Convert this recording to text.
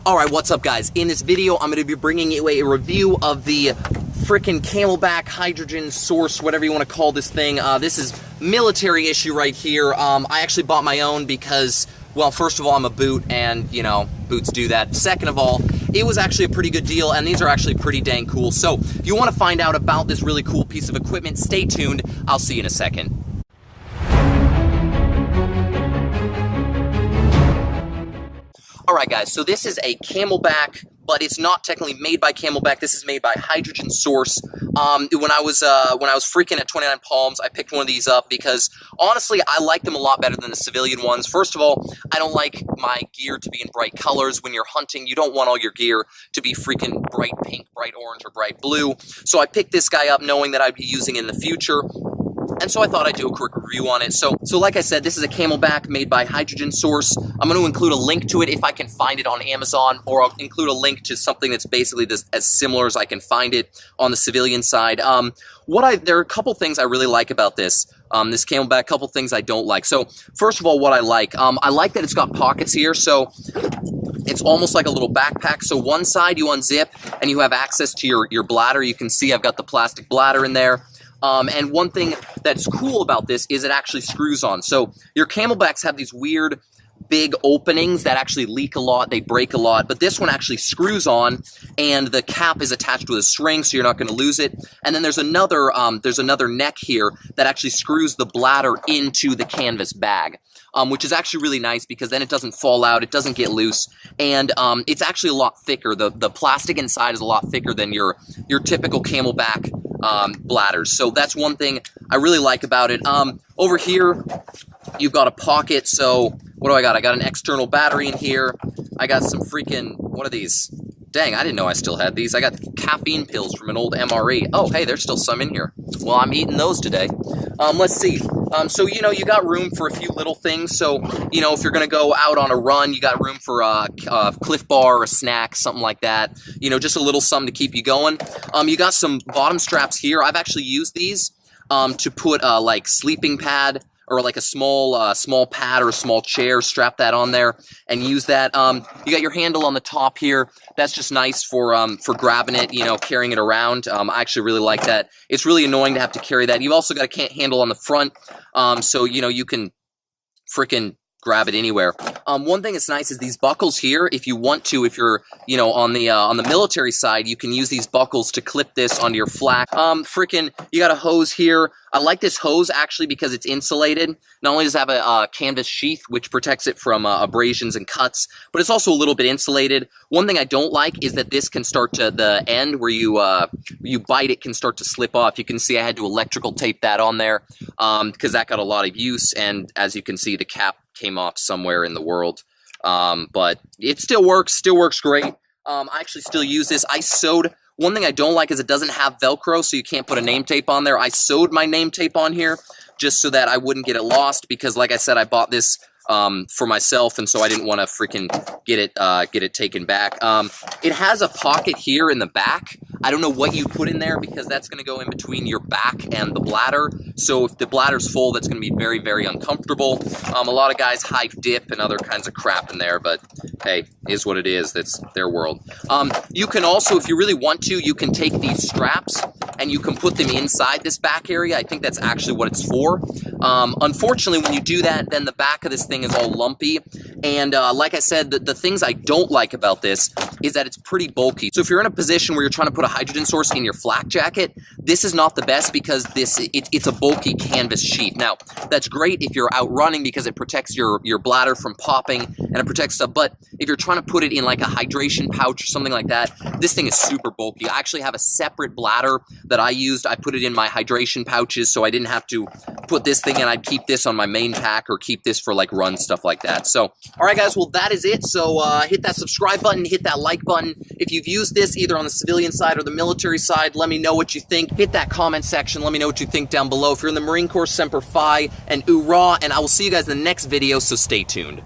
Alright, what's up guys? In this video, I'm going to be bringing you a review of the frickin' Camelback hydrogen source, whatever you want to call this thing. This is military issue right here. I actually bought my own because, well, first of all, I'm a boot, and, you know, boots do that. Second of all, it was actually a pretty good deal, and these are actually pretty dang cool. So, if you want to find out about this really cool piece of equipment, stay tuned. I'll see you in a second. Alright guys, so this is a Camelback, but it's not technically made by Camelback. This is made by Hydrogen Source. When I was freaking at 29 Palms, I picked one of these up because, honestly, I like them a lot better than the civilian ones. First of all, I don't like my gear to be in bright colors. When you're hunting, you don't want all your gear to be freaking bright pink, bright orange, or bright blue. So I picked this guy up knowing that I'd be using it in the future. And so I thought I'd do a quick review on it. So like I said, this is a Camelback made by Hydrogen Source. I'm going to include a link to it if I can find it on Amazon, or I'll include a link to something that's basically as similar as I can find it on the civilian side. There are a couple things I really like about this Camelback, a couple things I don't like. So first of all, what I like that it's got pockets here. So it's almost like a little backpack. So one side you unzip and you have access to your bladder. You can see I've got the plastic bladder in there. And one thing that's cool about this is it actually screws on. So your Camelbacks have these weird big openings that actually leak a lot, they break a lot, but this one actually screws on, and the cap is attached with a string, so you're not going to lose it. And then there's another neck here that actually screws the bladder into the canvas bag. Which is actually really nice because then it doesn't fall out, it doesn't get loose, and it's actually a lot thicker. The plastic inside is a lot thicker than your typical Camelback bladders. So that's one thing I really like about it. Over here, you've got a pocket. So what do I got? I got an external battery in here. I got some freaking, what are these? Dang, I didn't know I still had these. I got caffeine pills from an old MRE. Oh, hey, there's still some in here. Well, I'm eating those today. Let's see. So, you know, you got room for a few little things. So, you know, if you're going to go out on a run, you got room for a Cliff Bar, a snack, something like that. You know, just a little something to keep you going. You got some bottom straps here. I've actually used these to put like sleeping pad, or like a small pad or a small chair, strap that on there and use that. You got your handle on the top here. That's just nice for grabbing it, you know, carrying it around. I actually really like that. It's really annoying to have to carry that. You've also got a handle on the front, so, you know, you can frickin' grab it anywhere. One thing that's nice is these buckles here. If you want to, if you're, you know, on the military side, you can use these buckles to clip this onto your flak. You got a hose here. I like this hose actually because it's insulated. Not only does it have a canvas sheath, which protects it from abrasions and cuts, but it's also a little bit insulated. One thing I don't like is that this can start to, the end where you bite it can start to slip off. You can see I had to electrical tape that on there because that got a lot of use, and as you can see, the cap came off somewhere in the world. But it still works great. I actually still use this. I sewed. One thing I don't like is it doesn't have Velcro, so you can't put a name tape on there. I sewed my name tape on here just so that I wouldn't get it lost, because like I said, I bought this for myself, and so I didn't want to freaking get it taken back. It has a pocket here in the back. I don't know what you put in there because that's going to go in between your back and the bladder. So if the bladder's full, that's going to be very, very uncomfortable. A lot of guys hide dip and other kinds of crap in there, but hey, is what it is. That's their world. You can also, if you really want to, you can take these straps and you can put them inside this back area. I think that's actually what it's for. Unfortunately, when you do that, then the back of this thing is all lumpy. And like I said, the things I don't like about this is that it's pretty bulky. So if you're in a position where you're trying to put a hydrogen source in your flak jacket, this is not the best because it's a bulky canvas sheath. Now, that's great if you're out running because it protects your bladder from popping and it protects stuff. But if you're trying to put it in like a hydration pouch or something like that, this thing is super bulky. I actually have a separate bladder that I used. I put it in my hydration pouches so I didn't have to put this thing in. I'd keep this on my main pack or keep this for like run stuff like that. So, all right, guys, well, that is it. So hit that subscribe button, hit that like button. If you've used this either on the civilian side or the military side, let me know what you think. Hit that comment section. Let me know what you think down below. If you're in the Marine Corps, Semper Fi and Oorah, and I will see you guys in the next video, so stay tuned.